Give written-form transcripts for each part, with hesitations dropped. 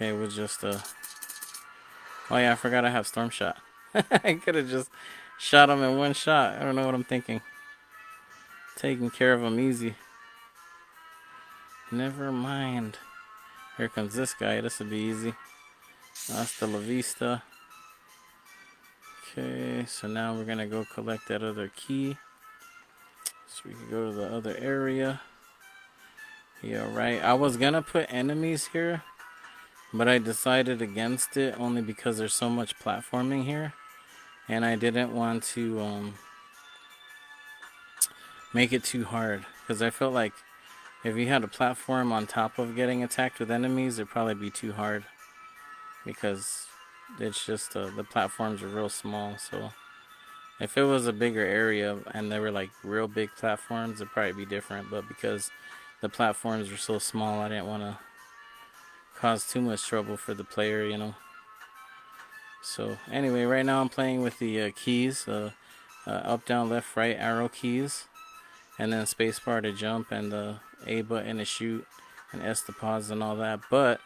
Okay, with just oh yeah, I forgot I have Storm Shot. I could have just shot him in one shot. I don't know what I'm thinking. Taking care of him easy. Never mind. Here comes this guy. This will be easy. Hasta la vista. Okay, so now we're gonna go collect that other key. So we can go to the other area. Yeah, right. I was gonna put enemies here, but I decided against it only because there's so much platforming here. And I didn't want to make it too hard. Because I felt like if you had a platform on top of getting attacked with enemies, it'd probably be too hard. Because it's just the platforms are real small. So if it was a bigger area and they were like real big platforms, it'd probably be different. But because the platforms were so small, I didn't want to cause too much trouble for the player, you know. So anyway, right now I'm playing with the keys, up, down, left, right arrow keys, and then spacebar to jump, and the A button to shoot, and S to pause and all that. But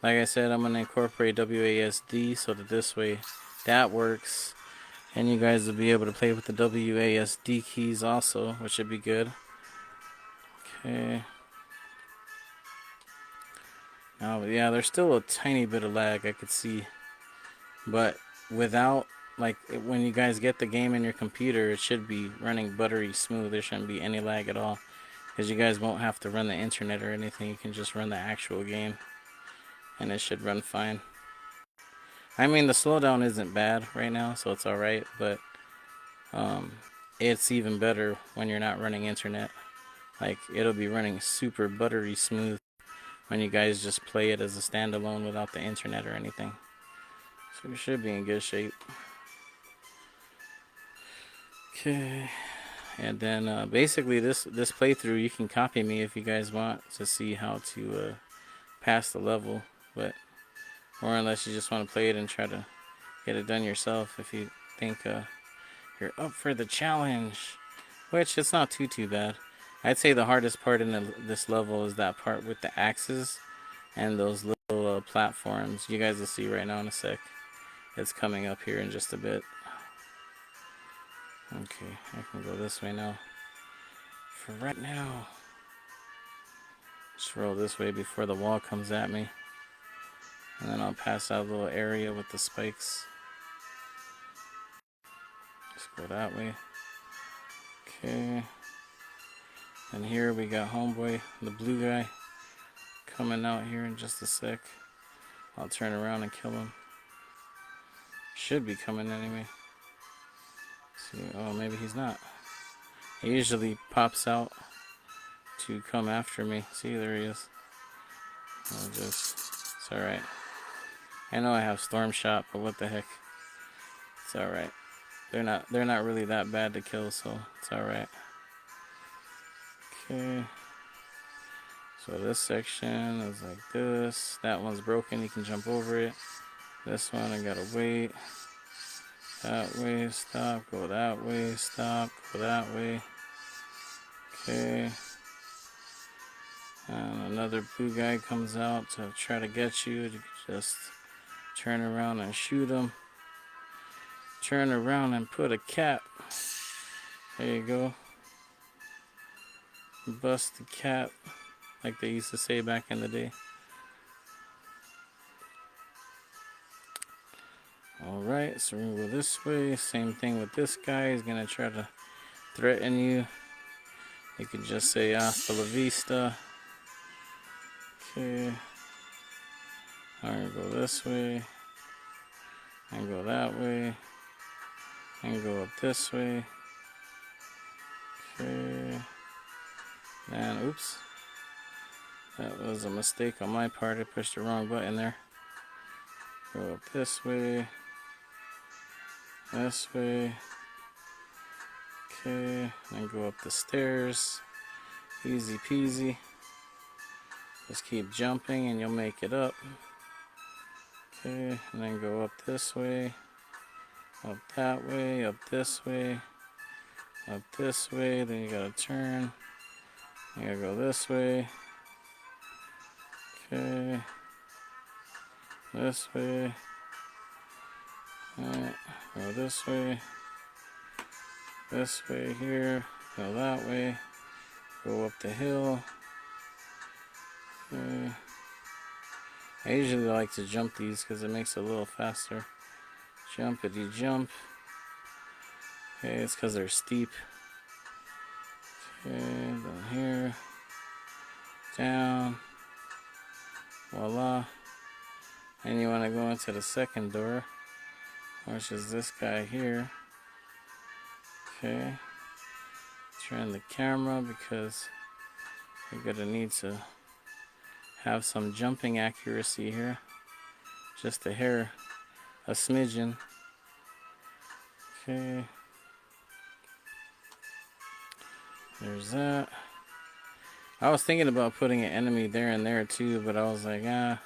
like I said, I'm gonna incorporate WASD so that this way that works, and you guys will be able to play with the WASD keys also, which should be good. Okay. Now, yeah, there's still a tiny bit of lag I could see, but without, like, when you guys get the game in your computer, it should be running buttery smooth. There shouldn't be any lag at all, because you guys won't have to run the internet or anything. You can just run the actual game, and it should run fine. I mean, the slowdown isn't bad right now, so it's alright, but it's even better when you're not running internet. Like, it'll be running super buttery smooth when you guys just play it as a standalone without the internet or anything. So we should be in good shape. Okay, and then basically this playthrough, you can copy me if you guys want to see how to pass the level, but or unless you just want to play it and try to get it done yourself if you think you're up for the challenge, which it's not too bad. I'd say the hardest part in this level is that part with the axes and those little platforms. You guys will see right now in a sec. It's coming up here in just a bit. Okay, I can go this way now. For right now, just roll this way before the wall comes at me. And then I'll pass that little area with the spikes. Just go that way. Okay. And here we got homeboy, the blue guy, coming out here in just a sec. I'll turn around and kill him. Should be coming anyway. See, oh, maybe he's not. He usually pops out to come after me. See, there he is. It's alright. I know I have Storm Shot, but what the heck? It's alright. They're not really that bad to kill, so it's alright. Okay. So this section is like this. That one's broken, you can jump over it. This one I gotta wait. That way, stop, go that way, stop, go that way. Okay. And another blue guy comes out to try to get you. You can just turn around and shoot him. Turn around and put a cap. There you go. Bust the cap, like they used to say back in the day. Alright, so we're gonna go this way. Same thing with this guy. He's gonna try to threaten you. You can just say hasta la vista. Okay. I'm gonna go this way. And go that way. And go up this way. Okay. And oops. That was a mistake on my part. I pushed the wrong button there. Go up this way. This way. Okay. And go up the stairs. Easy peasy. Just keep jumping and you'll make it up. Okay. And then go up this way. Up that way. Up this way. Up this way. Then you gotta turn. You gotta go this way. Okay. this way. Alright, go this way. This way here. Go that way. Go up the hill. Okay. I usually like to jump these because it makes it a little faster. Jumpity jump. Okay, it's because they're steep. Okay, down here. Down. Voila. And you want to go into the second door, which is this guy here. Okay. Turn the camera because you're gonna need to have some jumping accuracy here. Just a hair, a smidgen. Okay. There's that. I was thinking about putting an enemy there and there too, but I was like, kind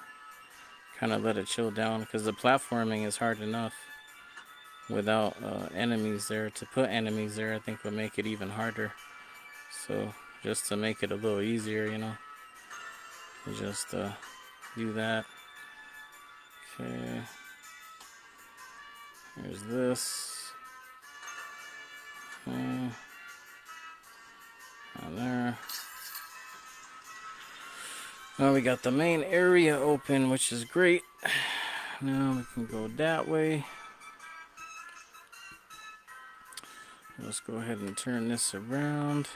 of let it chill down because the platforming is hard enough without enemies there. To put enemies there, I think would make it even harder. So just to make it a little easier, you know, just do that. Okay. Here's this. On there. Now we got the main area open, which is great. Now we can go that way. Let's go ahead and turn this around.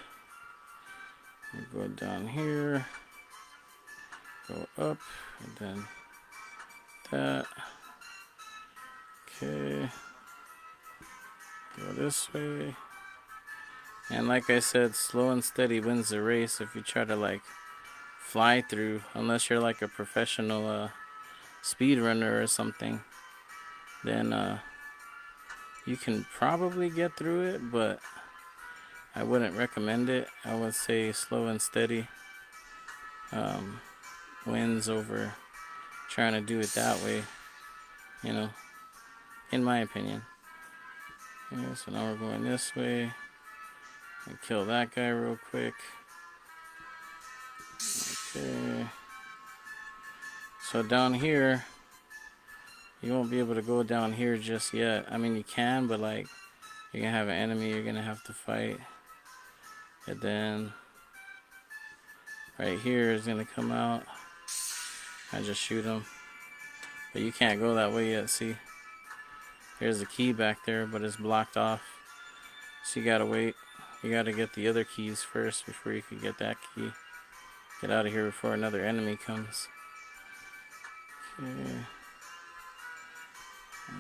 We'll go down here. Go up, and then that. Okay. Go this way. And like I said, slow and steady wins the race. If you try to like fly through, unless you're like a professional speedrunner or something, then you can probably get through it, but I wouldn't recommend it. I would say slow and steady wins over trying to do it that way, you know, in my opinion. Okay, so now we're going this way and kill that guy real quick. Okay. So down here, you won't be able to go down here just yet. I mean, you can, but like, you're gonna have an enemy you're gonna have to fight. And then right here is gonna come out. I just shoot him. But you can't go that way yet, see? There's a key back there, but it's blocked off. So you gotta wait. You gotta get the other keys first before you can get that key. Get out of here before another enemy comes. Okay.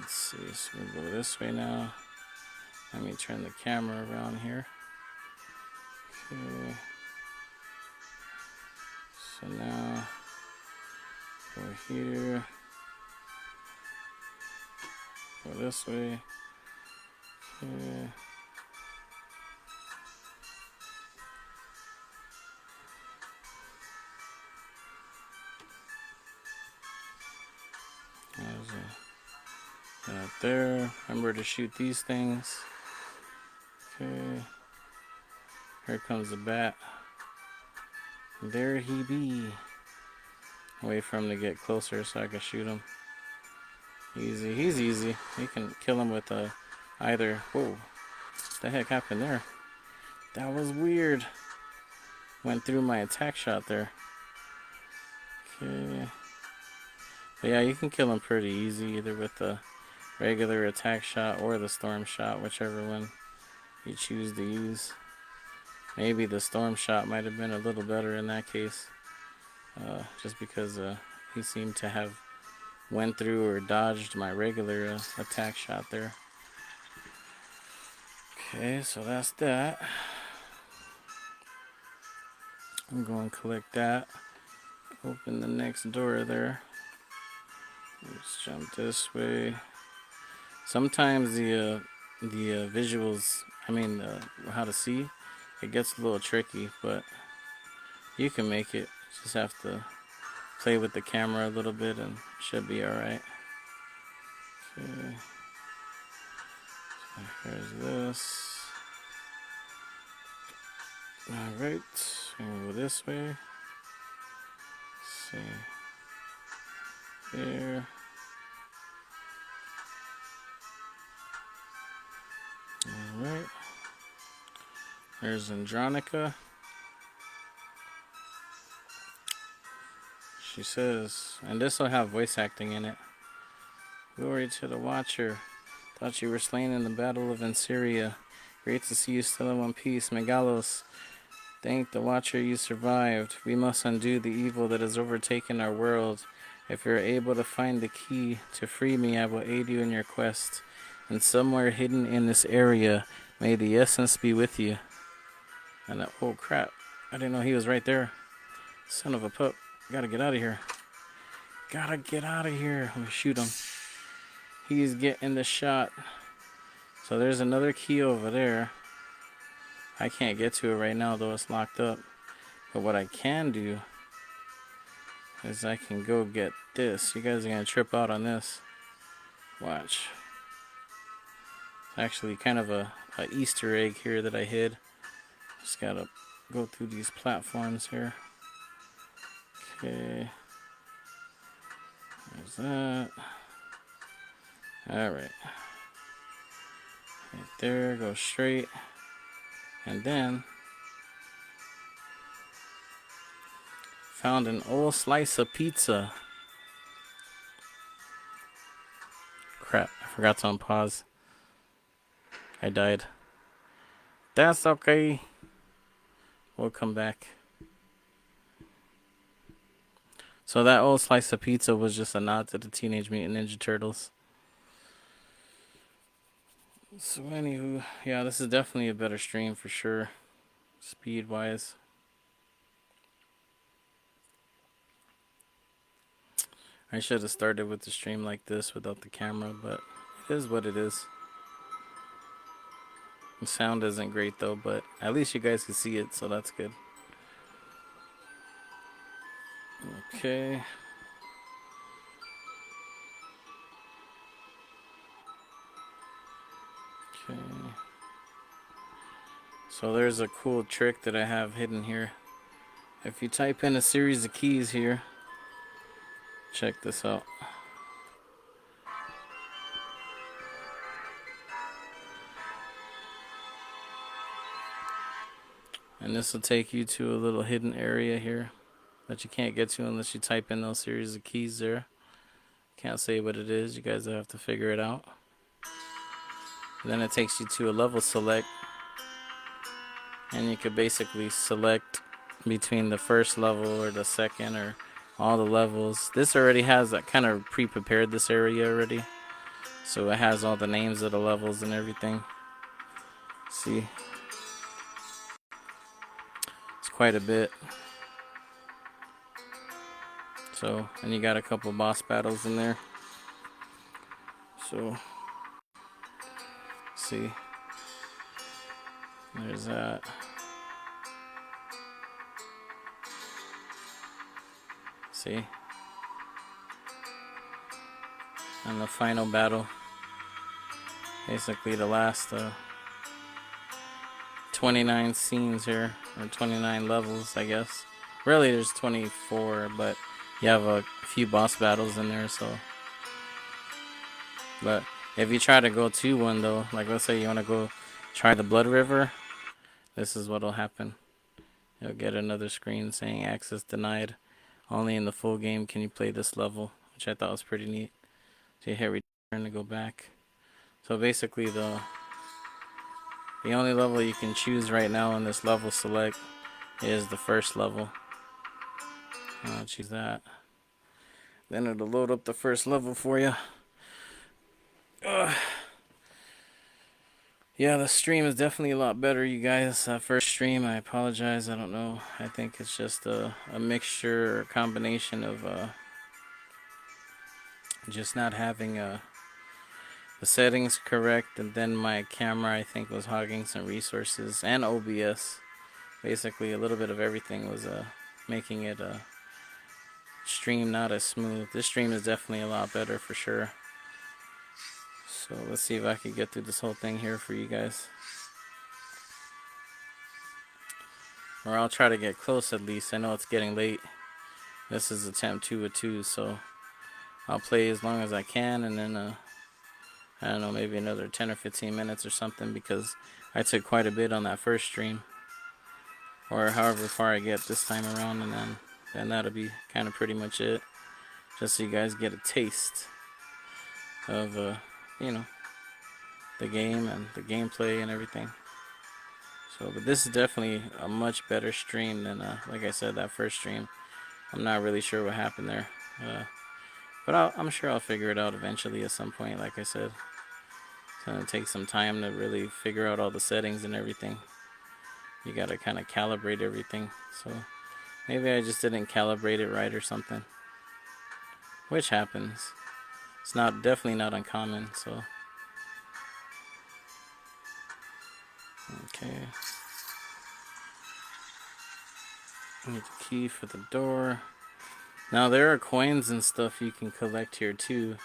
Let's see, so we'll go this way now. Let me turn the camera around here. Okay. So now, go here. Go this way. Okay. Out there. Remember to shoot these things. Okay. Here comes the bat. There he be. Wait for him to get closer so I can shoot him. Easy. He's easy. You can kill him with either. Whoa. What the heck happened there? That was weird. Went through my attack shot there. Okay. But yeah, you can kill him pretty easy either with the regular attack shot or the storm shot, whichever one you choose to use. Maybe the storm shot might have been a little better in that case, just because he seemed to have went through or dodged my regular attack shot there. Okay, so that's that. I'm going to collect that. Open the next door there. Let's jump this way. Sometimes the visuals, I mean how to see, it gets a little tricky, but you can make it. Just have to play with the camera a little bit and it should be alright. Okay. So here's this. Alright, we'll go this way. Let's see. There. There's Andronica. She says, and this will have voice acting in it. Glory to the Watcher. Thought you were slain in the battle of Infernia. Great to see you still in one piece. Megalos, thank the Watcher you survived. We must undo the evil that has overtaken our world. If you're able to find the key to free me, I will aid you in your quest. And somewhere hidden in this area, may the essence be with you. And that, oh crap, I didn't know he was right there. Son of a pup. Gotta get out of here. Gotta get out of here. Let me shoot him. He's getting the shot. So there's another key over there. I can't get to it right now, though it's locked up. But what I can do is I can go get this. You guys are gonna trip out on this. Watch. It's actually kind of a Easter egg here that I hid. Just gotta go through these platforms here. Okay. There's that. Alright. Right there, go straight. And then found an old slice of pizza. Crap, I forgot to unpause. I died. That's okay. We'll come back. So that old slice of pizza was just a nod to the Teenage Mutant Ninja Turtles. So anywho, yeah, this is definitely a better stream for sure, speed-wise. I should have started with the stream like this without the camera, but it is what it is. The sound isn't great though, but at least you guys can see it, so that's good. Okay. Okay. So there's a cool trick that I have hidden here. If you type in a series of keys here, check this out. And this will take you to a little hidden area here that you can't get to unless you type in those series of keys there. Can't say what it is. You guys will have to figure it out. And then it takes you to a level select. And you could basically select between the first level or the second or all the levels. This already has that kind of pre-prepared this area already. So it has all the names of the levels and everything. See? It's quite a bit. So, and you got a couple boss battles in there. So, see. There's that. See? And the final battle. Basically the last 29 scenes here. Or 29 levels, I guess. Really, there's 24, but you have a few boss battles in there, so. But if you try to go to one, though, like let's say you want to go try the Blood River, this is what'll happen. You'll get another screen saying access denied. Only in the full game can you play this level, which I thought was pretty neat. So you hit return to go back. So basically the only level you can choose right now in this level select is the first level. I'll choose that. Then it'll load up the first level for you. Yeah, the stream is definitely a lot better, you guys. First stream, I apologize. I don't know. I think it's just a mixture or combination of just not having the settings correct, and then my camera, I think, was hogging some resources, and OBS. Basically, a little bit of everything was making it stream not as smooth. This stream is definitely a lot better for sure. So let's see if I can get through this whole thing here for you guys. Or I'll try to get close at least. I know it's getting late. This is attempt 2 of 2, so I'll play as long as I can, and then I don't know, maybe another 10 or 15 minutes or something, because I took quite a bit on that first stream, or however far I get this time around, and then that'll be kind of pretty much it. Just so you guys get a taste of you know, the game and the gameplay and everything. So, but this is definitely a much better stream than like I said, that first stream. I'm not really sure what happened there, but I'm sure I'll figure it out eventually at some point. Like I said, it's gonna take some time to really figure out all the settings and everything. You gotta kind of calibrate everything. So maybe I just didn't calibrate it right or something, which happens. It's not definitely not uncommon. So okay, need the key for the door. Now there are coins and stuff you can collect here too,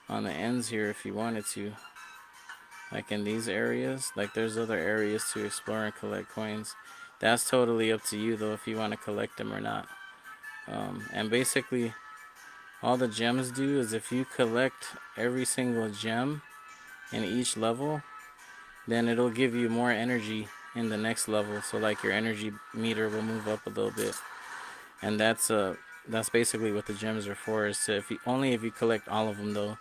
on the ends here if you wanted to. Like in these areas, like there's other areas to explore and collect coins. That's totally up to you though if you want to collect them or not. And basically, all the gems do is if you collect every single gem in each level, then it'll give you more energy in the next level. So like your energy meter will move up a little bit, and that's basically what the gems are for. Is to only if you collect all of them though.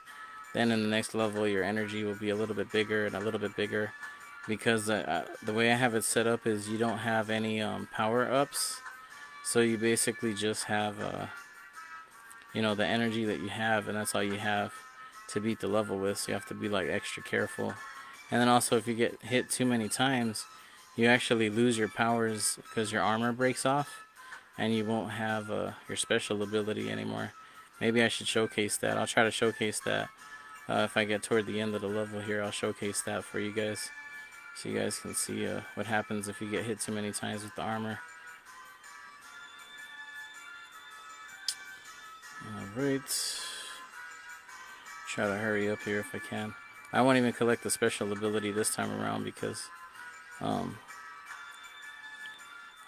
Then in the next level, your energy will be a little bit bigger and a little bit bigger, because the way I have it set up is you don't have any power ups, so you basically just have the energy that you have, and that's all you have to beat the level with. So you have to be like extra careful. And then also, if you get hit too many times, you actually lose your powers because your armor breaks off, and you won't have your special ability anymore. Maybe I should showcase that. I'll try to showcase that. If I get toward the end of the level here, I'll showcase that for you guys, so you guys can see what happens if you get hit too many times with the armor. Alright. Try to hurry up here if I can. I won't even collect the special ability this time around because I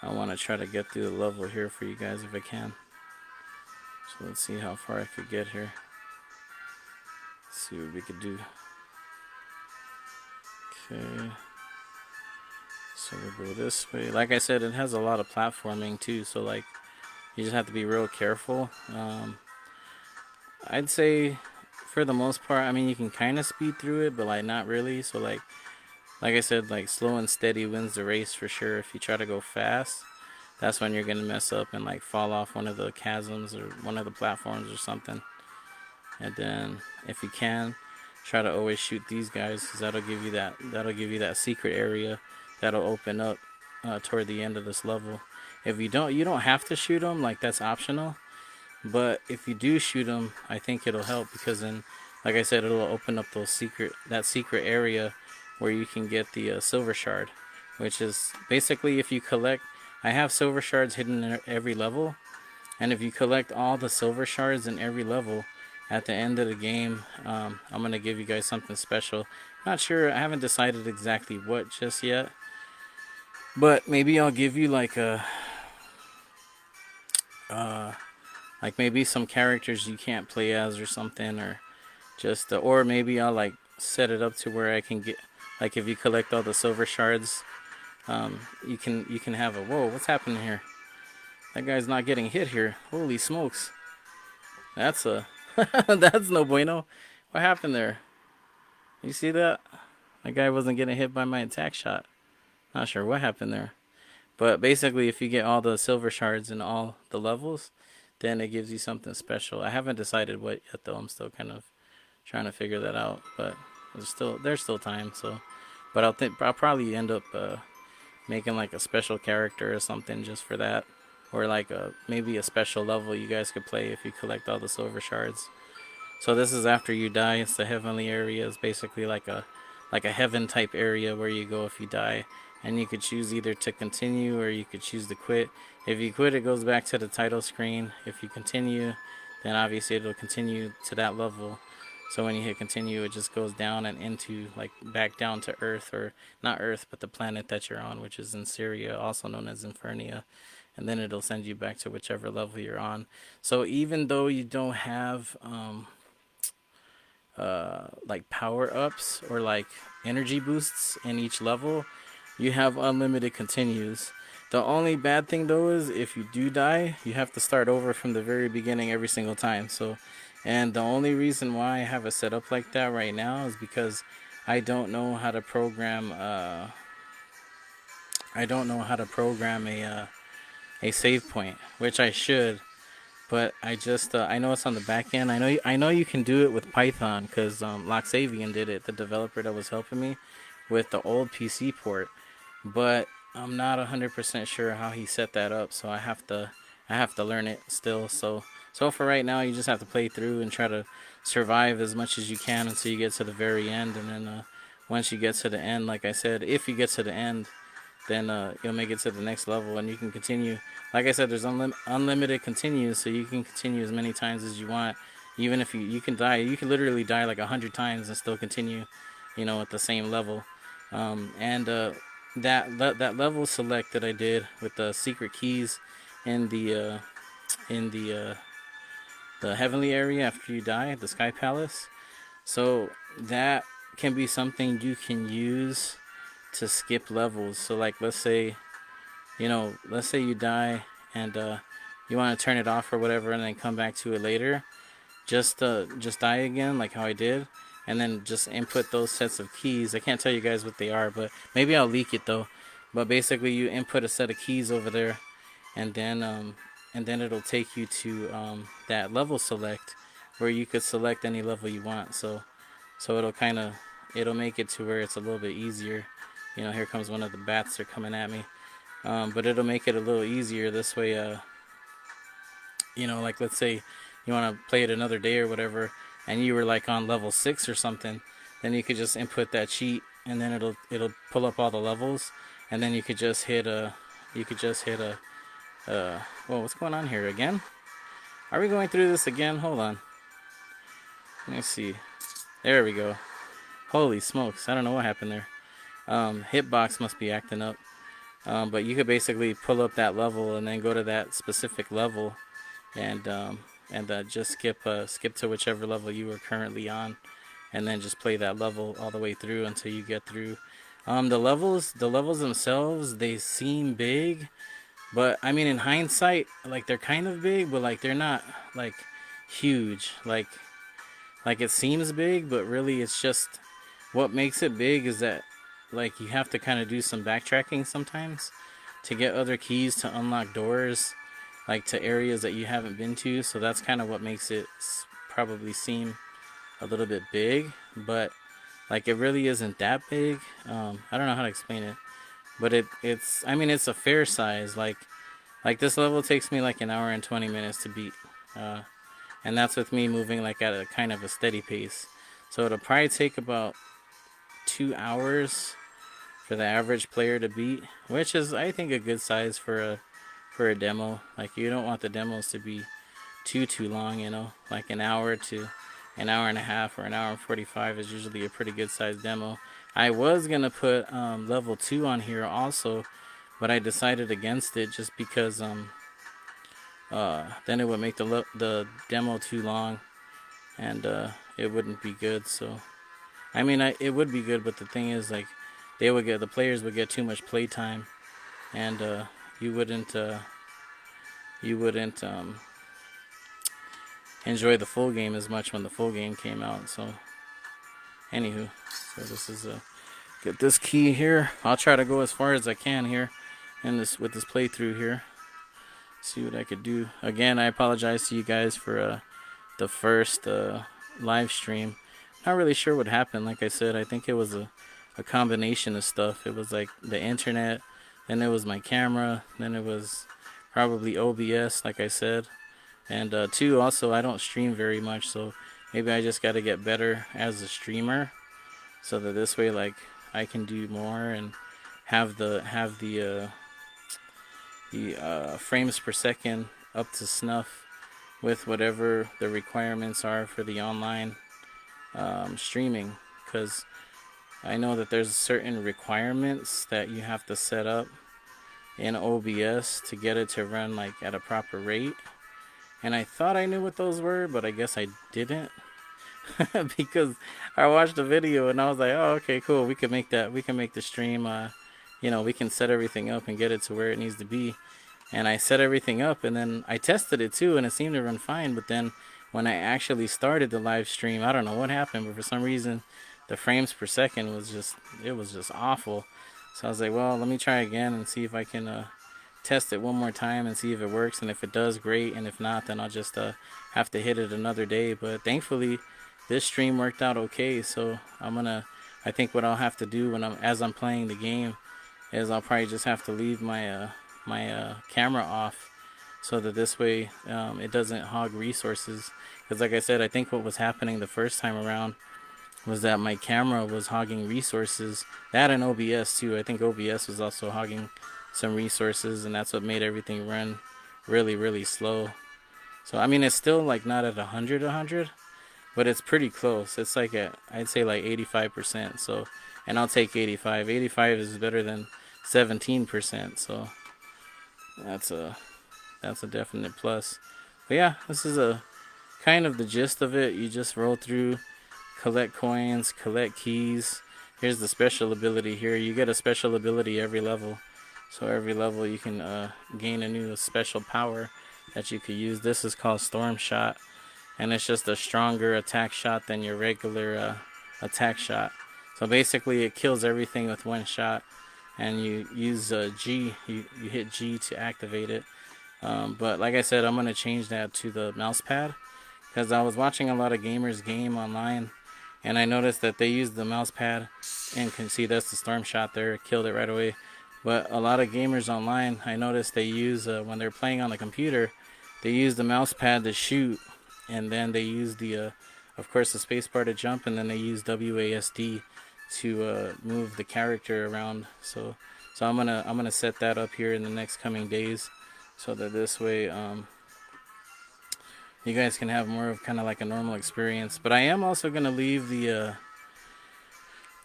want to try to get through the level here for you guys if I can. So let's see how far I could get here. Let's see what we could do. Okay. So we'll go this way. Like I said, it has a lot of platforming too, so like you just have to be real careful. I'd say for the most part, I mean, you can kind of speed through it, but like not really. So like I said, like slow and steady wins the race for sure. If you try to go fast, that's when you're gonna mess up and like fall off one of the chasms or one of the platforms or something. And then if you can, try to always shoot these guys, because that'll give you that secret area that'll open up toward the end of this level. If you don't have to shoot them, like that's optional. But if you do shoot them, I think it'll help, because then, like I said, it'll open up that secret area where you can get the silver shard, which is basically if you collect. I have silver shards hidden in every level, and if you collect all the silver shards in every level, at the end of the game, I'm gonna give you guys something special. Not sure. I haven't decided exactly what just yet, but maybe I'll give you like maybe some characters you can't play as or something, or just or maybe I'll like set it up to where I can get, like, if you collect all the silver shards, you can have a whoa. What's happening here? That guy's not getting hit here. Holy smokes! That's a that's no bueno. What happened there? You see that? That guy wasn't getting hit by my attack shot. Not sure what happened there. But basically, if you get all the silver shards in all the levels, then it gives you something special. I haven't decided what yet though. I'm still kind of trying to figure that out. But there's still time. So, but I'll probably end up making like a special character or something just for that, or like maybe a special level you guys could play if you collect all the silver shards. So this is after you die. It's the heavenly area. It's basically like a heaven type area where you go if you die, and you could choose either to continue or you could choose to quit. If you quit, it goes back to the title screen. If you continue, then obviously it'll continue to that level. So when you hit continue, it just goes down and into, like, back down to Earth, or not Earth, but the planet that you're on, which is in Syria, also known as Infernia. And then it'll send you back to whichever level you're on. So even though you don't have like power ups or like energy boosts in each level, you have unlimited continues. The only bad thing though is if you do die, you have to start over from the very beginning every single time. So, and the only reason why I have it set up like that right now is because I don't know how to program. I don't know how to program a save point, which I should. But I just I know it's on the back end. I know you can do it with Python because Loxavian did it, the developer that was helping me with the old PC port. But I'm not 100% sure how he set that up, so I have to learn it still. So for right now, you just have to play through and try to survive as much as you can until you get to the very end, and then once you get to the end, like I said, if you get to the end, then you'll make it to the next level and you can continue. Like I said, there's unlimited continues, so you can continue as many times as you want. Even if you can die, you can literally die like 100 times and still continue, at the same level. And that level select that I did with the secret keys in the heavenly area after you die, the Sky Palace. So that can be something you can use to skip levels. So like let's say you die and you want to turn it off or whatever and then come back to it later. Just die again like how I did, and then just input those sets of keys. I can't tell you guys what they are, but maybe I'll leak it though. But basically you input a set of keys over there, and then it'll take you to that level select where you could select any level you want. So it'll make it to where it's a little bit easier. Here comes one of the bats. They're coming at me. But it'll make it a little easier this way. Like let's say you want to play it another day or whatever, and you were like on level 6 or something, then you could just input that cheat, and then it'll pull up all the levels, and then you could just hit whoa, what's going on here again? Are we going through this again? Hold on. Let me see. There we go. Holy smokes! I don't know what happened there. Hitbox must be acting up. But you could basically pull up that level and then go to that specific level, and just skip to whichever level you were currently on, and then just play that level all the way through until you get through. The levels themselves, they seem big, but I mean in hindsight, like they're kind of big, but like they're not like huge. Like it seems big, but really it's just what makes it big is that like you have to kind of do some backtracking sometimes to get other keys to unlock doors, like to areas that you haven't been to. So that's kind of what makes it probably seem a little bit big, but like it really isn't that big. I don't know how to explain it, but it's I mean it's a fair size. Like this level takes me like an hour and 20 minutes to beat, and that's with me moving like at a kind of a steady pace. So it'll probably take about 2 hours for the average player to beat, which is I think a good size for a demo. Like you don't want the demos to be too long, like an hour to an hour and a half or an hour and 45 is usually a pretty good size demo. I was gonna put level 2 on here also, but I decided against it just because then it would make the demo too long, and it wouldn't be good. So I mean it would be good, but the thing is like the players would get too much playtime, and you wouldn't enjoy the full game as much when the full game came out. So anywho, so this is get this key here. I'll try to go as far as I can here in this with this playthrough here. See what I could do. Again, I apologize to you guys for the first live stream. Not really sure what happened. Like I said, I think it was a combination of stuff. It was like the internet, then it was my camera, then it was probably OBS, like I said. And two, also I don't stream very much, so maybe I just got to get better as a streamer, so that this way like I can do more and have the frames per second up to snuff with whatever the requirements are for the online streaming, because I know that there's certain requirements that you have to set up in OBS to get it to run like at a proper rate, and I thought I knew what those were, but I guess I didn't. because I watched the video and I was like, oh, okay, cool. We can make that. We can make the stream. We can set everything up and get it to where it needs to be. And I set everything up, and then I tested it too, and it seemed to run fine. But then when I actually started the live stream, I don't know what happened, but for some reason, the frames per second was just awful. So I was like, well, let me try again and see if I can test it one more time and see if it works. And if it does, great. And if not, then I'll just have to hit it another day. But thankfully, this stream worked out okay. So I think what I'll have to do as I'm playing the game is I'll probably just have to leave my camera off so that this way it doesn't hog resources. Because like I said, I think what was happening the first time around was that my camera was hogging resources. That and OBS too. I think OBS was also hogging some resources, and that's what made everything run really, really slow. So I mean, it's still like not at 100, but it's pretty close. It's like I'd say like 85%. So, and I'll take 85. 85 is better than 17%. So that's a definite plus. But yeah, this is a kind of the gist of it. You just roll through, collect coins, collect keys. Here's the special ability here. You get a special ability every level. So every level you can gain a new special power that you could use. This is called Storm Shot, and it's just a stronger attack shot than your regular attack shot. So basically it kills everything with one shot, and you use G, you hit G to activate it. But like I said, I'm going to change that to the mouse pad, because I was watching a lot of gamers game online, and I noticed that they use the mouse pad, and can see that's the Storm Shot there, killed it right away. But a lot of gamers online, I noticed they use, when they're playing on the computer, they use the mouse pad to shoot, and then they use of course, the spacebar to jump, and then they use WASD to move the character around. So I'm gonna set that up here in the next coming days, so that this way you guys can have more of kind of like a normal experience. But I am also gonna leave the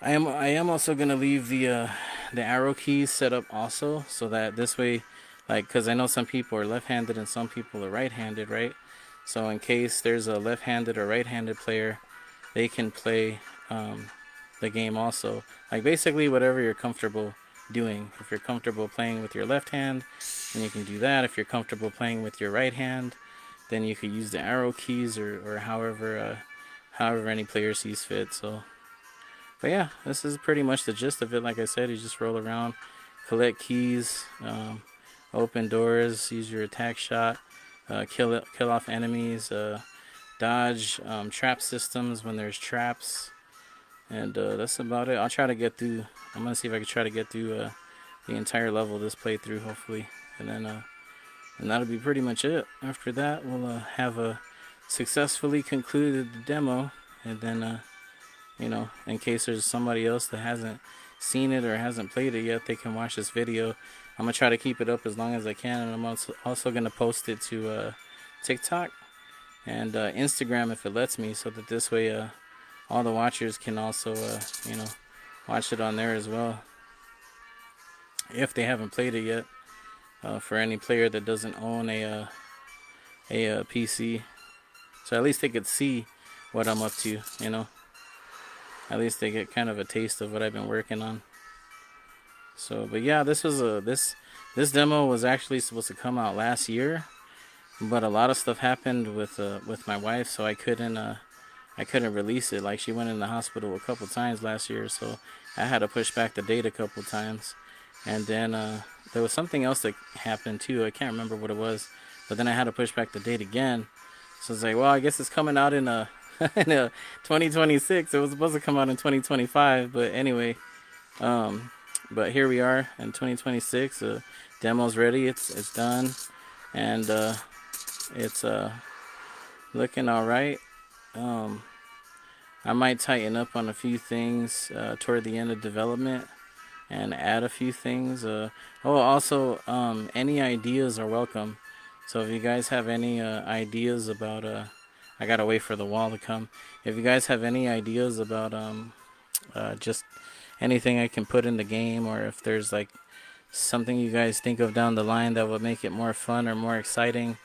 I am also gonna leave the arrow keys set up also, so that this way, like, because I know some people are left-handed and some people are right-handed, right? So in case there's a left-handed or right-handed player, they can play the game also. Like basically whatever you're comfortable doing. If you're comfortable playing with your left hand, then you can do that. If you're comfortable playing with your right hand, then you could use the arrow keys, or however any player sees fit. So. But yeah, this is pretty much the gist of it. Like I said, you just roll around, collect keys, open doors, use your attack shot, kill off enemies, dodge trap systems when there's traps, and that's about it. I'll try to get through. I'm gonna see if I can try to get through the entire level of this playthrough, hopefully, and then and that'll be pretty much it. After that, we'll have successfully concluded the demo, and then. In case there's somebody else that hasn't seen it or hasn't played it yet, they can watch this video. I'm going to try to keep it up as long as I can, and I'm also going to post it to TikTok and Instagram if it lets me, so that this way all the watchers can also, watch it on there as well, if they haven't played it yet, for any player that doesn't own a PC. So at least they could see what I'm up to, At least they get kind of a taste of what I've been working on. So, but yeah, this demo was actually supposed to come out last year, but a lot of stuff happened with my wife, so I couldn't release it. Like, she went in the hospital a couple times last year, so I had to push back the date a couple times. And then there was something else that happened too. I can't remember what it was, but then I had to push back the date again. So it's like, well, I guess it's coming out in 2026. It was supposed to come out in 2025, but anyway, but here we are in 2026. Demo's ready. It's done, and it's looking all right. I might tighten up on a few things toward the end of development and add a few things. Also, any ideas are welcome. So if you guys have any ideas about I gotta wait for the wall to come. If you guys have any ideas about just anything I can put in the game, or if there's like something you guys think of down the line that would make it more fun or more exciting,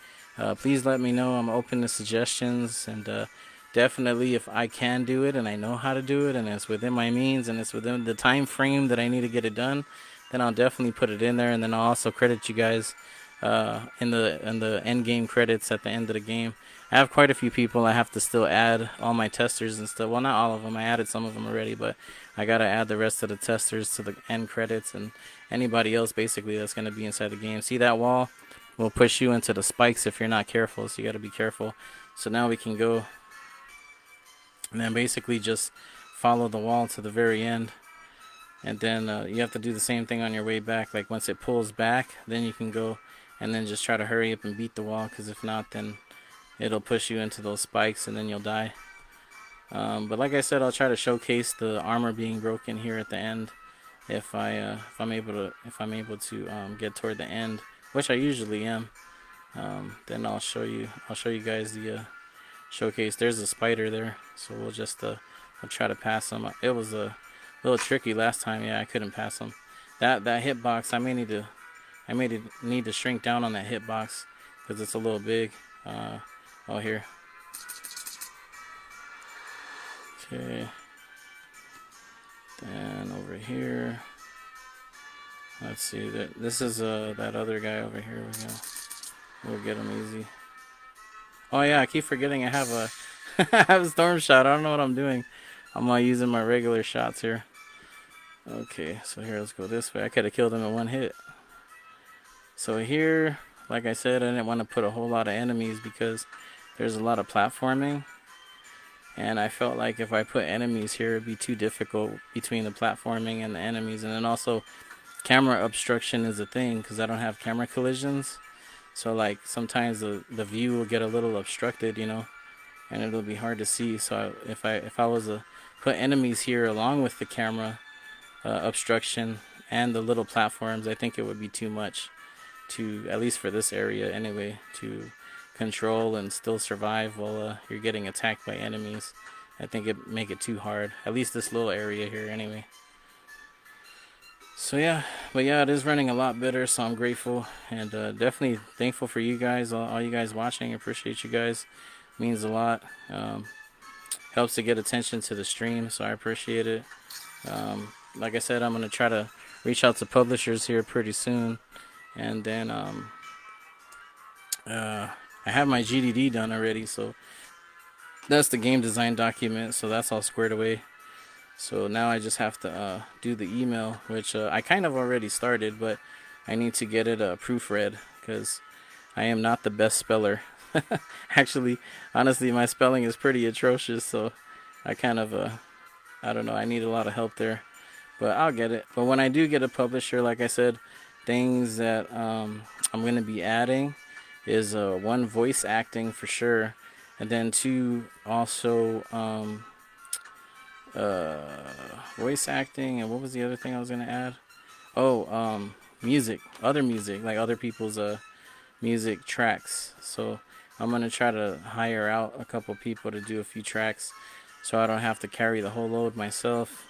please let me know. I'm open to suggestions, and definitely, if I can do it and I know how to do it and it's within my means and it's within the time frame that I need to get it done, then I'll definitely put it in there. And then I'll also credit you guys in the end game credits at the end of the game. I have quite a few people I have to still add, all my testers and stuff. Well, not all of them. I added some of them already, but I gotta add the rest of the testers to the end credits and anybody else basically that's gonna be inside the game. See that wall will push you into the spikes if you're not careful, so you gotta be careful. So now we can go and then basically just follow the wall to the very end. And then you have to do the same thing on your way back. Like once it pulls back, then you can go and then just try to hurry up and beat the wall, because if not, then it'll push you into those spikes and then you'll die. But like I said, I'll try to showcase the armor being broken here at the end if I'm able to get toward the end, which I usually am. Then I'll show you guys the showcase. There's a spider there, so we'll just I'll try to pass him. It was a little tricky last time. Yeah, I couldn't pass him. That hitbox, I may need to shrink down on that hitbox because it's a little big. Oh, here. Okay. Then over here. Let's see. This is that other guy over here. We'll get him easy. Oh yeah, I keep forgetting I have a I have a storm shot. I don't know what I'm doing. I'm not using my regular shots here. Okay, so here, let's go this way. I could have killed him in one hit. So here, like I said, I didn't want to put a whole lot of enemies because there's a lot of platforming. And I felt like if I put enemies here, it'd be too difficult between the platforming and the enemies. And then also, camera obstruction is a thing because I don't have camera collisions. So like sometimes the view will get a little obstructed, you know, and it'll be hard to see. So if I was to put enemies here along with the camera obstruction and the little platforms, I think it would be too much to, at least for this area anyway, to control and still survive while you're getting attacked by enemies. I think it make it too hard, at least this little area here anyway. So yeah, but yeah, it is running a lot better, so I'm grateful and definitely thankful for you guys, all you guys watching. I appreciate you guys, means a lot. Helps to get attention to the stream, so I appreciate it. Like I said, I'm gonna try to reach out to publishers here pretty soon, and then I have my GDD done already, so that's the game design document, so that's all squared away. So now I just have to do the email, which I kind of already started, but I need to get it proofread because I am not the best speller. Actually, honestly, my spelling is pretty atrocious, so I kind of, I don't know, I need a lot of help there, but I'll get it. But when I do get a publisher, like I said, things that I'm going to be adding is one, voice acting for sure, and then two, also voice acting, and what was the other thing I was gonna add? Oh, music, other music, like other people's music tracks. So I'm gonna try to hire out a couple people to do a few tracks, so I don't have to carry the whole load myself.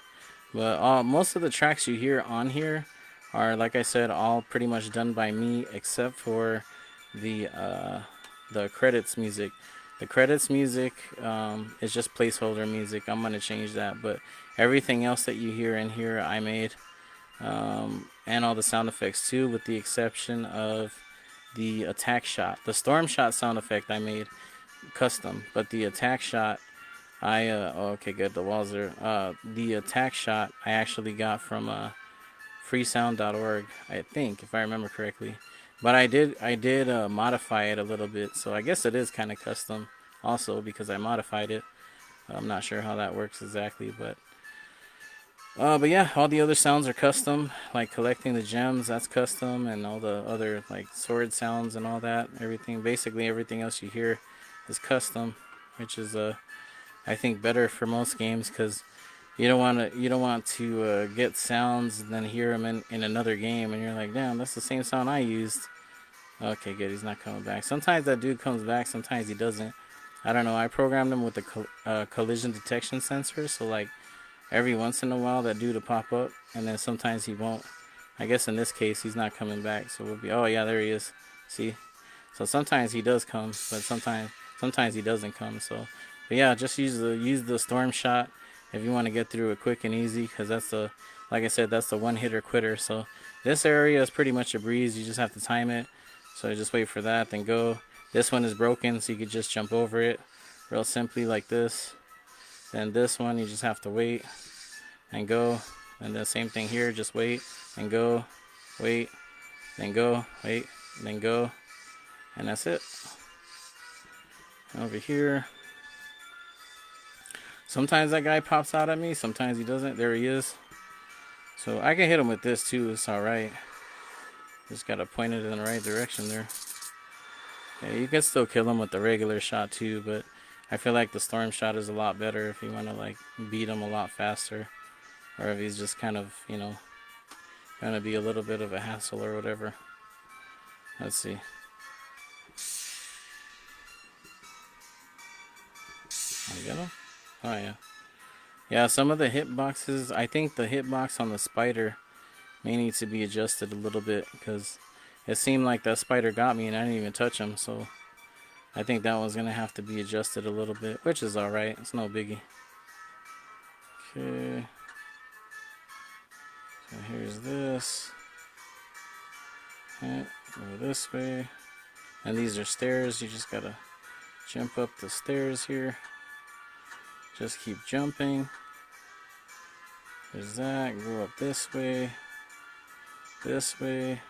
But most of the tracks you hear on here are, like I said, all pretty much done by me, except for the credits music. The credits music is just placeholder music. I'm gonna change that, but everything else that you hear in here I made, and all the sound effects too, with the exception of the attack shot. The storm shot sound effect I made custom, but the attack shot okay, good, the walls are the attack shot I actually got from freesound.org, I think, if I remember correctly. But I did modify it a little bit, so I guess it is kind of custom also because I modified it. I'm not sure how that works exactly, but yeah, all the other sounds are custom, like collecting the gems, that's custom, and all the other like sword sounds and all that, basically everything else you hear is custom, which is I think better for most games because you don't want to get sounds and then hear them in another game and you're like, damn, that's the same sound I used. Okay, good, he's not coming back. Sometimes that dude comes back, sometimes he doesn't. I don't know, I programmed him with the collision detection sensor, so like every once in a while that dude will pop up and then sometimes he won't. I guess in this case he's not coming back, so we'll be, oh yeah, there he is. See? So sometimes he does come, but sometimes he doesn't come, so But yeah, just use the storm shot if you want to get through it quick and easy, because that's the, like I said, that's the one hitter quitter. So this area is pretty much a breeze. You just have to time it. So just wait for that, then go. This one is broken, so you could just jump over it real simply like this. Then this one, you just have to wait and go. And the same thing here, just wait and go, wait, then go, wait, then go. And that's it. Over here. Sometimes that guy pops out at me, sometimes he doesn't. There he is. So I can hit him with this too, it's alright. Just gotta point it in the right direction there. Yeah, you can still kill him with the regular shot too, but I feel like the storm shot is a lot better if you want to like beat him a lot faster, or if he's just kind of, you know, gonna be a little bit of a hassle or whatever. Let's see. I get him? Oh yeah. Yeah, some of the hitboxes, I think the hitbox on the spider may need to be adjusted a little bit, because it seemed like that spider got me and I didn't even touch him, so I think that one's gonna have to be adjusted a little bit, which is alright, it's no biggie. Okay. So here's this. Okay, go this way. And these are stairs, you just gotta jump up the stairs here. Just keep jumping. There's that, go up this way. This way.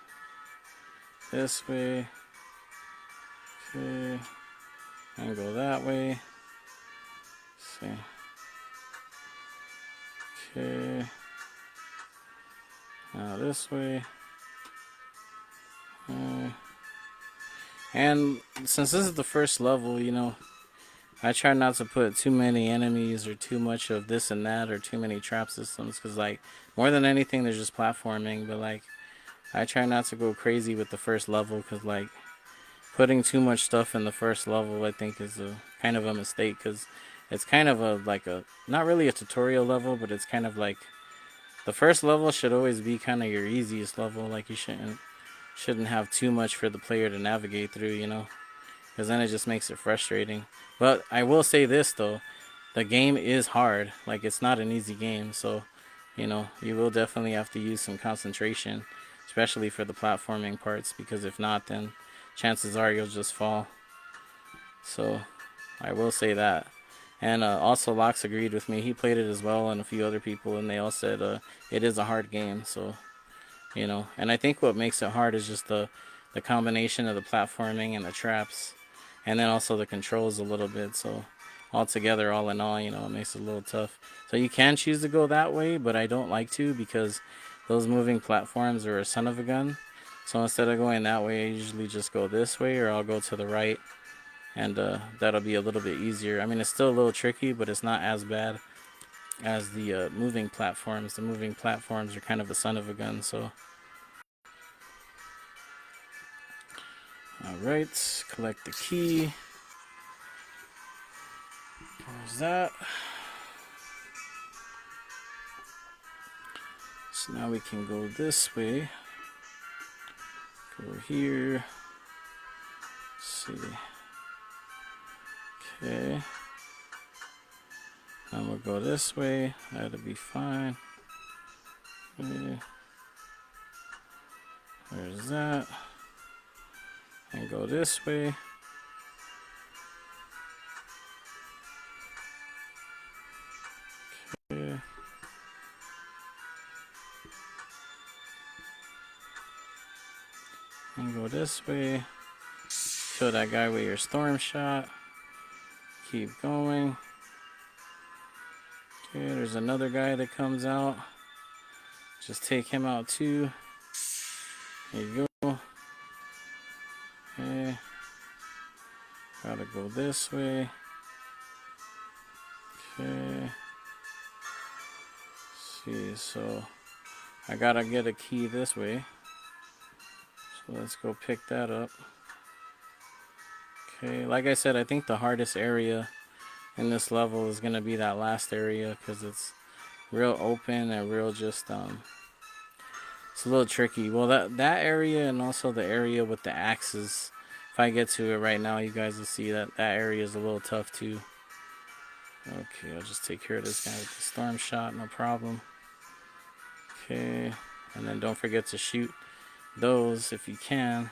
This way. Okay. And go that way. Let's see. Okay. Now this way. And since this is the first level, you know, I try not to put too many enemies or too much of this and that or too many trap systems, because like more than anything there's just platforming, but like I try not to go crazy with the first level, because like putting too much stuff in the first level I think is a kind of a mistake, because it's kind of a like a not really a tutorial level, but it's kind of like the first level should always be kind of your easiest level. Like you shouldn't have too much for the player to navigate through, you know, because then it just makes it frustrating. But I will say this though, the game is hard. Like it's not an easy game, so you know you will definitely have to use some concentration, especially for the platforming parts, because if not, then chances are you'll just fall. So I will say that. And also Lox agreed with me. He played it as well, and a few other people, and they all said it is a hard game. So you know, and I think what makes it hard is just the combination of the platforming and the traps, and then also the controls a little bit. So altogether, all in all, you know, it makes it a little tough. So you can choose to go that way, but I don't like to, because those moving platforms are a son of a gun. So instead of going that way, I usually just go this way, or I'll go to the right, and that'll be a little bit easier. I mean, it's still a little tricky, but it's not as bad as the moving platforms. The moving platforms are kind of a son of a gun, so. Alright, collect the key. There's that. So now we can go this way. Go here. Let's see. Okay. Now we'll go this way. That'll be fine. Okay. There's that. And go this way. Okay. And go this way. Kill that guy with your storm shot. Keep going. Okay, there's another guy that comes out. Just take him out too. There you go. Okay. Gotta go this way. Okay. Let's see, so I gotta get a key this way. So let's go pick that up. Okay, like I said, I think the hardest area in this level is gonna be that last area, because it's real open and real just it's a little tricky. Well, that area, and also the area with the axes, if I get to it right now, you guys will see that area is a little tough too. Okay, I'll just take care of this guy with the storm shot, no problem. Okay, and then don't forget to shoot those if you can.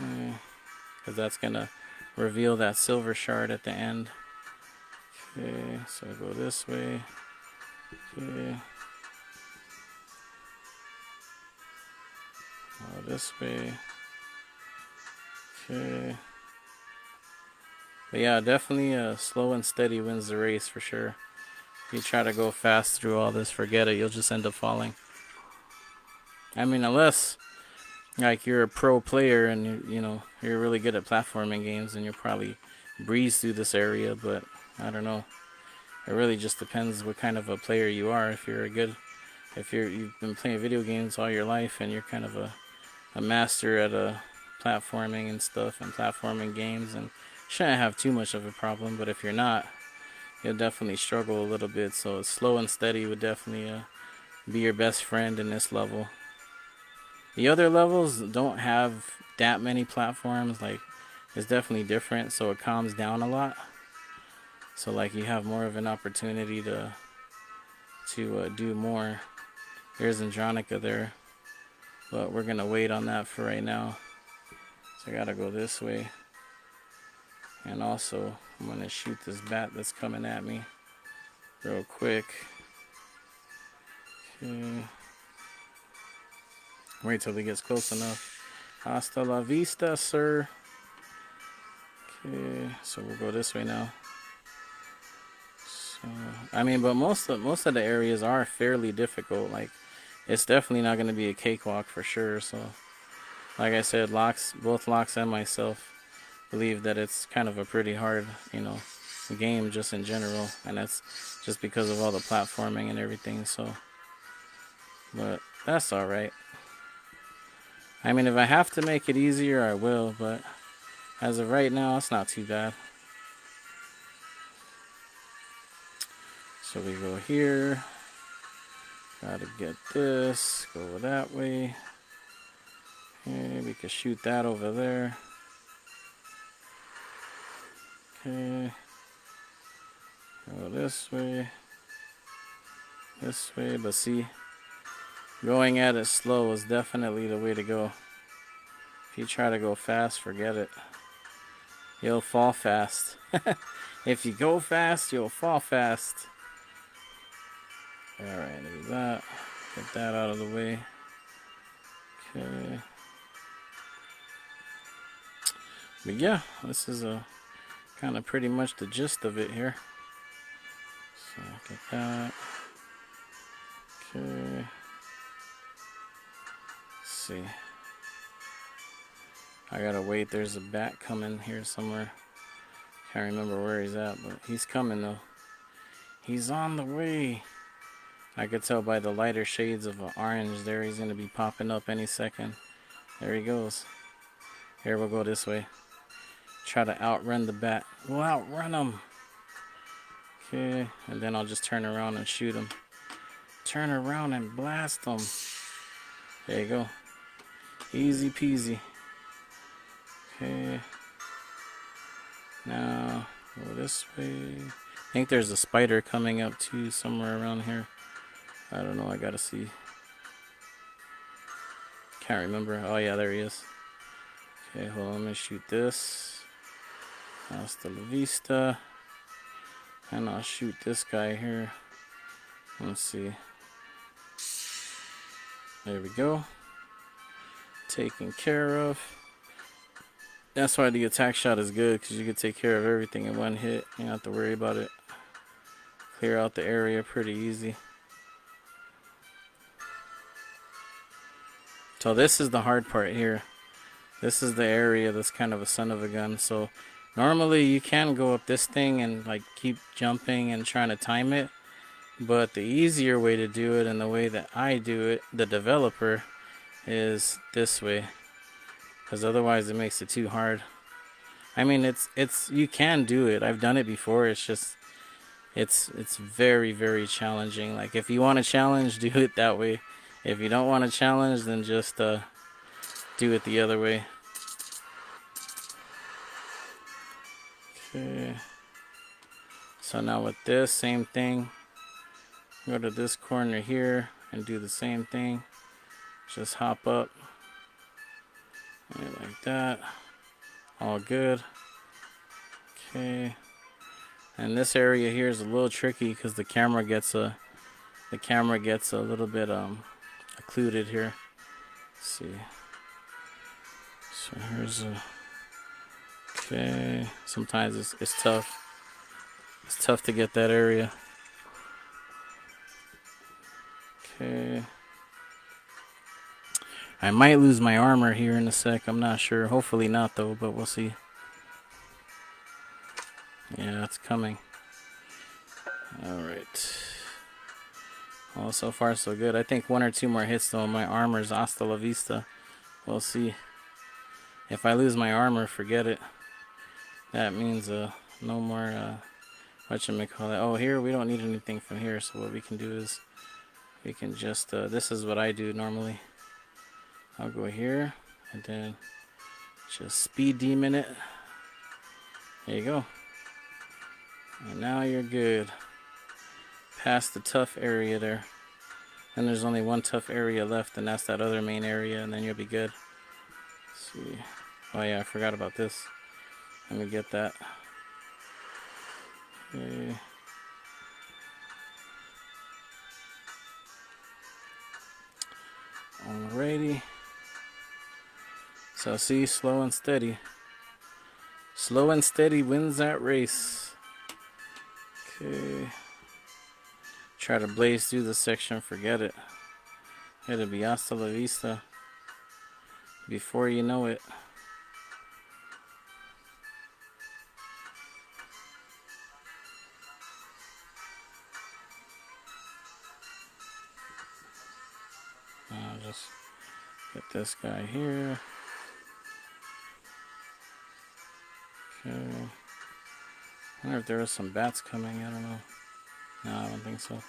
Okay, because that's gonna reveal that silver shard at the end. Okay, so go this way. Okay. Go this way. Okay. But yeah, definitely slow and steady wins the race for sure. If you try to go fast through all this, forget it. You'll just end up falling. I mean, unless like you're a pro player and you're really good at platforming games, and you'll probably breeze through this area. But I don't know. It really just depends what kind of a player you are. If you've been playing video games all your life and you're kind of a master at platforming and stuff and platforming games, and shouldn't have too much of a problem. But if you're not, you'll definitely struggle a little bit. So slow and steady would definitely be your best friend in this level. The other levels don't have that many platforms. Like, it's definitely different, so it calms down a lot. So like you have more of an opportunity to do more. There's Andronica there, but we're gonna wait on that for right now. So I gotta go this way, and also I'm gonna shoot this bat that's coming at me real quick. Okay. Wait till he gets close enough. Hasta la vista, sir. Okay, so we'll go this way now. So, I mean, but most of the areas are fairly difficult. Like, it's definitely not going to be a cakewalk for sure. So, like I said, both Locks and myself believe that it's kind of a pretty hard, game just in general, and that's just because of all the platforming and everything. So, but that's all right. I mean, if I have to make it easier, I will, but as of right now, it's not too bad. So we go here. Gotta get this. Go that way. Okay, we can shoot that over there. Okay. Go this way. This way, but see, going at it slow is definitely the way to go. If you try to go fast, forget it. You'll fall fast. If you go fast, you'll fall fast. Alright, do that. Get that out of the way. Okay. But yeah, this is kind of pretty much the gist of it here. So get that. Okay. Let's see. I gotta wait. There's a bat coming here somewhere. Can't remember where he's at, but he's coming though. He's on the way. I could tell by the lighter shades of orange there. He's gonna be popping up any second. There he goes. Here, we'll go this way. Try to outrun the bat. We'll outrun him. Okay, and then I'll just turn around and shoot him. Turn around and blast him. There you go. Easy peasy. Okay. Now, go this way. I think there's a spider coming up too, somewhere around here. I don't know, I gotta see. Can't remember. Oh yeah, there he is. Okay, hold on, let me shoot this. Hasta la vista. And I'll shoot this guy here. Let's see. There we go. Taken care of. That's why the attack shot is good, because you can take care of everything in one hit. You don't have to worry about it. Clear out the area pretty easy. So this is the hard part here. This is the area that's kind of a son of a gun. So normally you can go up this thing and like keep jumping and trying to time it. But the easier way to do it, and the way that I do it, the developer, is this way. Because otherwise it makes it too hard. I mean, it's you can do it. I've done it before. It's just it's very, very challenging. Like, if you want a challenge, do it that way. If you don't want a challenge, then just do it the other way. Okay. So now with this, same thing. Go to this corner here and do the same thing. Just hop up. Like that. All good. Okay. And this area here is a little tricky because the camera gets a little bit occluded here. Let's see. So here's a okay. Sometimes it's tough. It's tough to get that area. Okay. I might lose my armor here in a sec. I'm not sure. Hopefully not though, but we'll see. Yeah, it's coming. Alright. Well, so far so good. I think 1 or 2 more hits though. My armor's hasta la vista. We'll see. If I lose my armor, forget it. That means no more whatchamacallit. Oh, here we don't need anything from here, so what we can do is we can just this is what I do normally. I'll go here and then just speed demon it. There you go. And now you're good. Past the tough area there. And there's only one tough area left, and that's that other main area, and then you'll be good. Let's see. Oh yeah, I forgot about this. Let me get that. Okay. Alrighty. So see, slow and steady. Slow and steady wins that race. Okay. Try to blaze through this section, forget it. It'll be hasta la vista before you know it. I'll just get this guy here. Okay. I wonder if there are some bats coming, I don't know. No, I don't think so.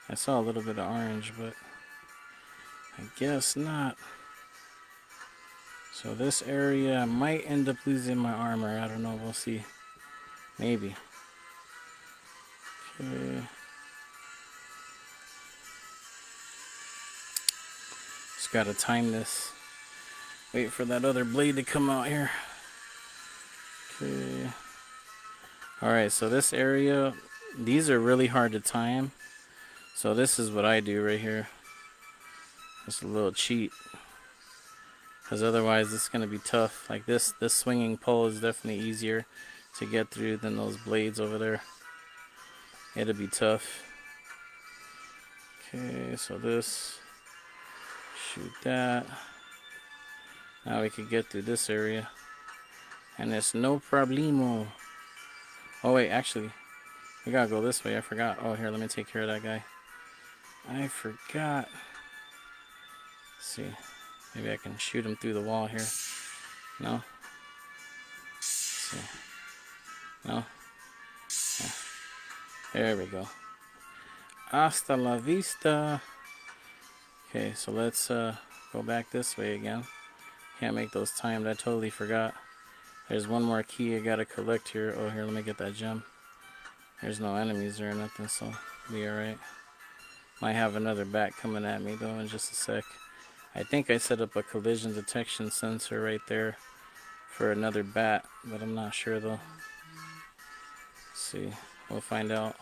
I saw a little bit of orange, but I guess not. So this area, I might end up losing my armor. I don't know, we'll see. Maybe. Okay. Just gotta time this. Wait for that other blade to come out here. Okay. Alright, so this area, these are really hard to time. So this is what I do right here. Just a little cheat. Because otherwise it's going to be tough. Like this swinging pole is definitely easier to get through than those blades over there. It'll be tough. Okay, so this. Shoot that. Now we can get through this area. And it's no problemo. Oh wait, actually, we gotta go this way. I forgot. Oh, here, let me take care of that guy. I forgot. Let's see. Maybe I can shoot him through the wall here. No? Let's see. No? Yeah. There we go. Hasta la vista. Okay, so let's go back this way again. Can't make those timed. I totally forgot. There's one more key I gotta collect here. Oh, here, let me get that gem. There's no enemies or nothing, so be alright. Might have another bat coming at me though in just a sec. I think I set up a collision detection sensor right there for another bat, but I'm not sure though. Let's see, we'll find out.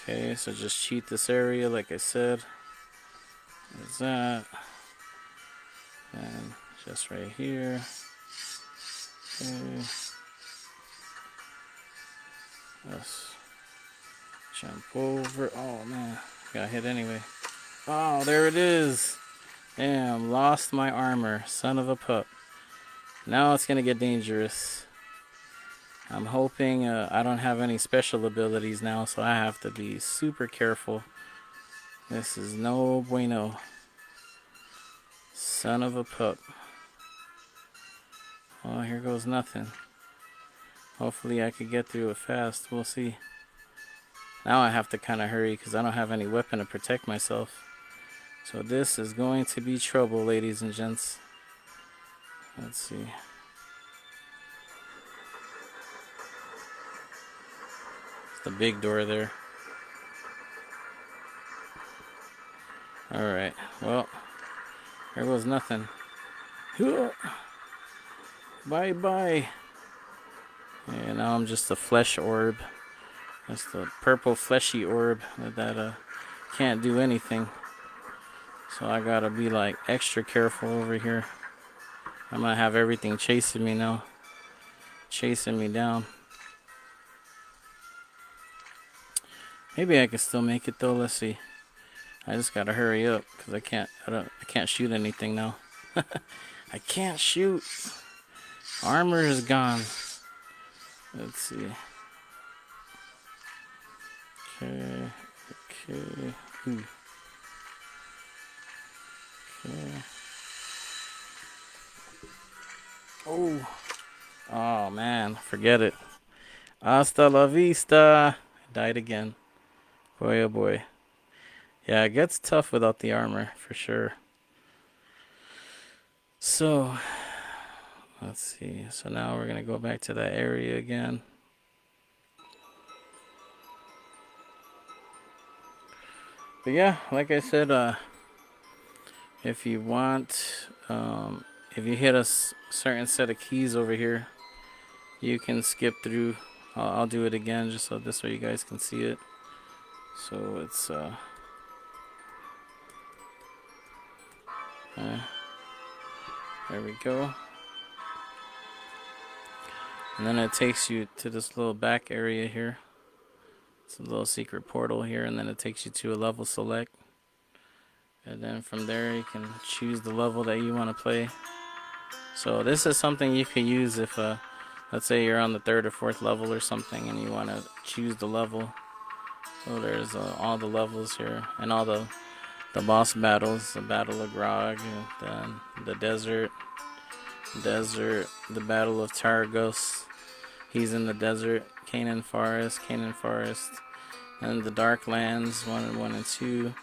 Okay, so just cheat this area like I said. There's that. And just right here. Okay. Let's jump over. Oh man, got hit anyway. Oh, there it is. Damn, lost my armor. Son of a pup. Now it's gonna get dangerous. I'm hoping I don't have any special abilities now, so I have to be super careful. This is no bueno. Son of a pup. Oh, here goes nothing. Hopefully I could get through it fast. We'll see. Now I have to kind of hurry because I don't have any weapon to protect myself. So this is going to be trouble, ladies and gents. Let's see. The big door there. Alright, well, there was nothing. Bye bye. And now I'm just a flesh orb. That's the purple fleshy orb that can't do anything. So I gotta be like extra careful over here. I'm gonna have everything chasing me now. Chasing me down. Maybe I can still make it though. Let's see. I just gotta hurry up because I can't shoot anything now. I can't shoot. Armor is gone. Let's see. Okay. Ooh. Okay. Oh man, forget it. Hasta la vista. Died again. Boy, oh boy. Yeah, it gets tough without the armor, for sure. So, let's see. So now we're going to go back to that area again. But yeah, like I said, if you want, if you hit a certain set of keys over here, you can skip through. I'll do it again just so this way you guys can see it. So it's there we go. And then it takes you to this little back area here. It's a little secret portal here, and then it takes you to a level select. And then from there you can choose the level that you want to play. So this is something you can use if let's say you're on the 3rd or 4th level or something and you want to choose the level. So there's all the levels here and all the boss battles, the Battle of Grog, then the desert, the Battle of Targos. He's in the desert, Canaan Forest, and the Dark Lands 1 and 2.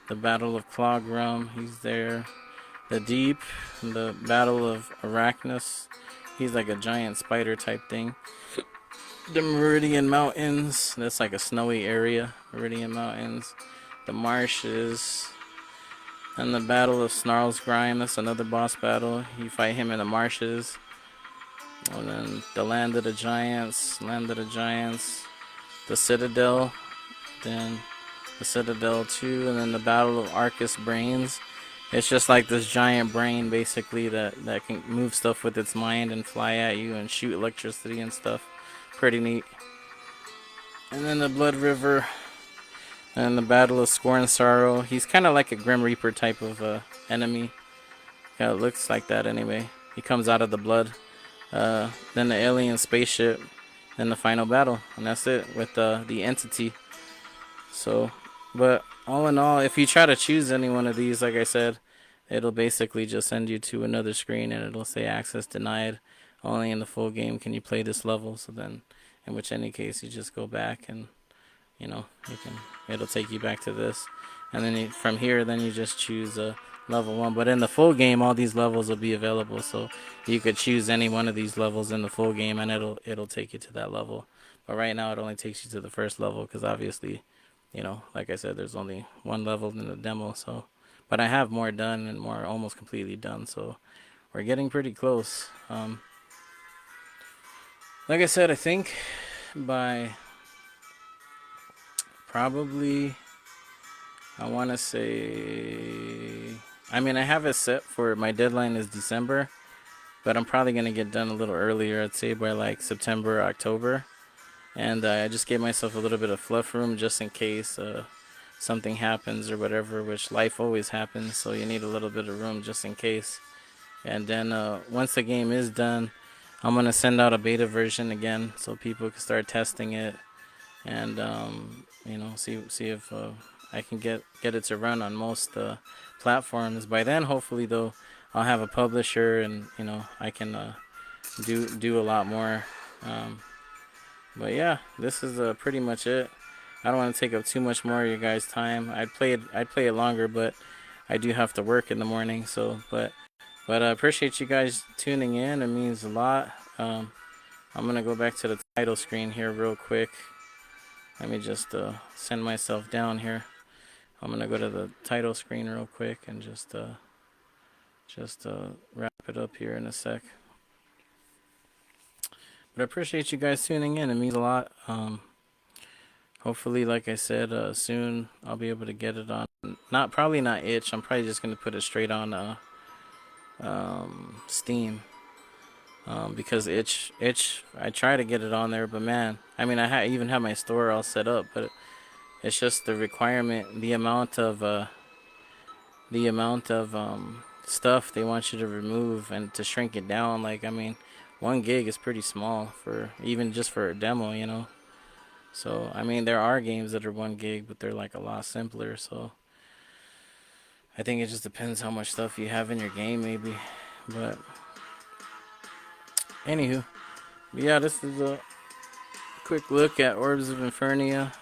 The Battle of Clogrum, he's there. The Deep, the Battle of Arachnus, he's like a giant spider type thing. The Meridian Mountains, that's like a snowy area, Meridian Mountains. The Marshes, and the Battle of Snarls Grime, that's another boss battle. You fight him in the marshes. And then the Land of the Giants, the Citadel, then the Citadel 2, and then the Battle of Arcus Brains. It's just like this giant brain basically that can move stuff with its mind and fly at you and shoot electricity and stuff. Pretty neat. And then the Blood River and the Battle of Scorn Sorrow. He's kind of like a Grim Reaper type of enemy. Kind of looks like that anyway. He comes out of the blood. Then the alien spaceship, and the final battle, and that's it with the entity. So, but all in all, if you try to choose any one of these, like I said, it'll basically just send you to another screen, and it'll say access denied. Only in the full game can you play this level. So then, in which any case, you just go back and it'll take you back to this, and then from here, then you just choose level 1. But in the full game, all these levels will be available, so you could choose any one of these levels in the full game, and it'll take you to that level. But right now, it only takes you to the first level because obviously, like I said, there's only one level in the demo. So, but I have more done and more almost completely done. So we're getting pretty close. Like I said, I think by probably, I want to say, I have it set for my deadline is December, but I'm probably going to get done a little earlier. I'd say by like September, October. And I just gave myself a little bit of fluff room just in case something happens or whatever, which life always happens. So you need a little bit of room just in case. And then once the game is done, I'm going to send out a beta version again so people can start testing it. And, see if I can get it to run on most platforms. By then, hopefully, though, I'll have a publisher and, I can do a lot more. But yeah, this is pretty much it. I don't want to take up too much more of your guys' time. I'd play it longer, but I do have to work in the morning. So, but I appreciate you guys tuning in. It means a lot. I'm gonna go back to the title screen here real quick. Let me just send myself down here. I'm gonna go to the title screen real quick and just wrap it up here in a sec. But I appreciate you guys tuning in. It means a lot. Hopefully, like I said, soon I'll be able to get it on. Probably not itch. I'm probably just gonna put it straight on Steam. Because itch, I try to get it on there, but man, I mean, even have my store all set up, but it's just the requirement, the amount of stuff they want you to remove and to shrink it down. Like, I mean, 1 gig is pretty small for even just for a demo, you know. So, I mean, there are games that are 1 gig, but they're like a lot simpler. So, I think it just depends how much stuff you have in your game, maybe. But, anywho, yeah, this is a quick look at Orbs of Infernia.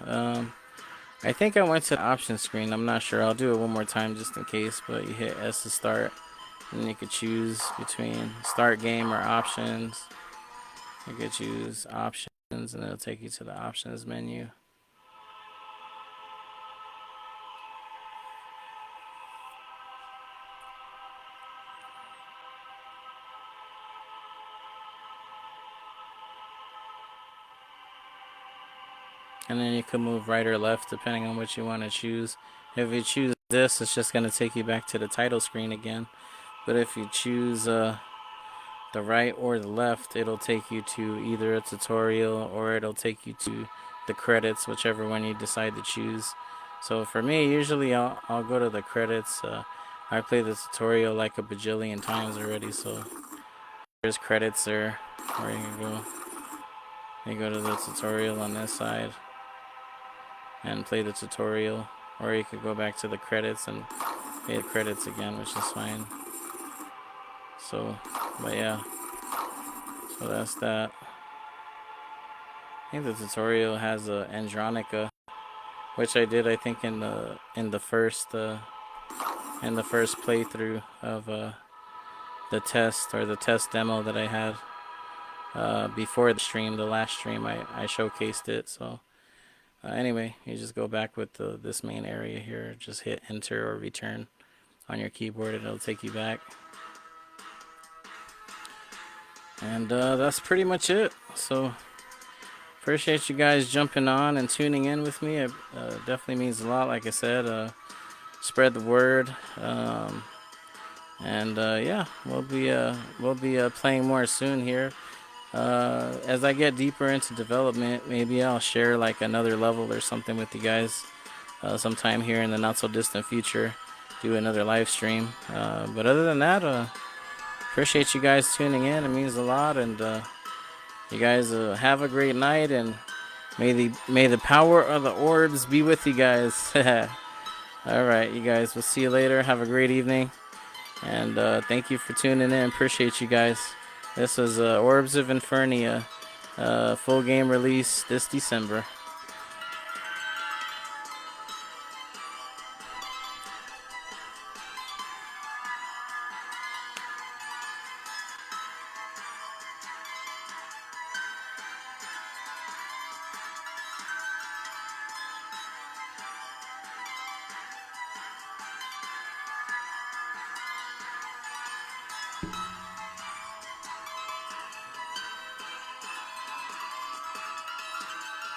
I think I went to the options screen. I'm not sure. I'll do it one more time just in case. But you hit S to start, and then you could choose between start game or options. You could choose options, and it'll take you to the options menu. And then you can move right or left depending on what you want to choose. If you choose this, it's just going to take you back to the title screen again. But if you choose the right or the left, it'll take you to either a tutorial or it'll take you to the credits, whichever one you decide to choose. So for me, usually I'll go to the credits. I played the tutorial like a bajillion times already, so there's credits there where you can go. You go to the tutorial on this side and play the tutorial, or you could go back to the credits and play the credits again, which is fine. So, but yeah, so that's that. I think the tutorial has a Andronica, which I did, I think, in the first playthrough of the test demo that I had before the stream. The last stream I showcased it. So anyway, you just go back with this main area here. Just hit enter or return on your keyboard and it'll take you back. And that's pretty much it. So appreciate you guys jumping on and tuning in with me. It definitely means a lot. Like I said, spread the word. Yeah, we'll be playing more soon here. As I get deeper into development, maybe I'll share like another level or something with you guys sometime here in the not so distant future. Do another live stream. But other than that, appreciate you guys tuning in. It means a lot, and you guys have a great night, and may the power of the orbs be with you guys. All right, you guys. We'll see you later. Have a great evening, and thank you for tuning in. Appreciate you guys. This was Orbs of Infernia, full game release this December.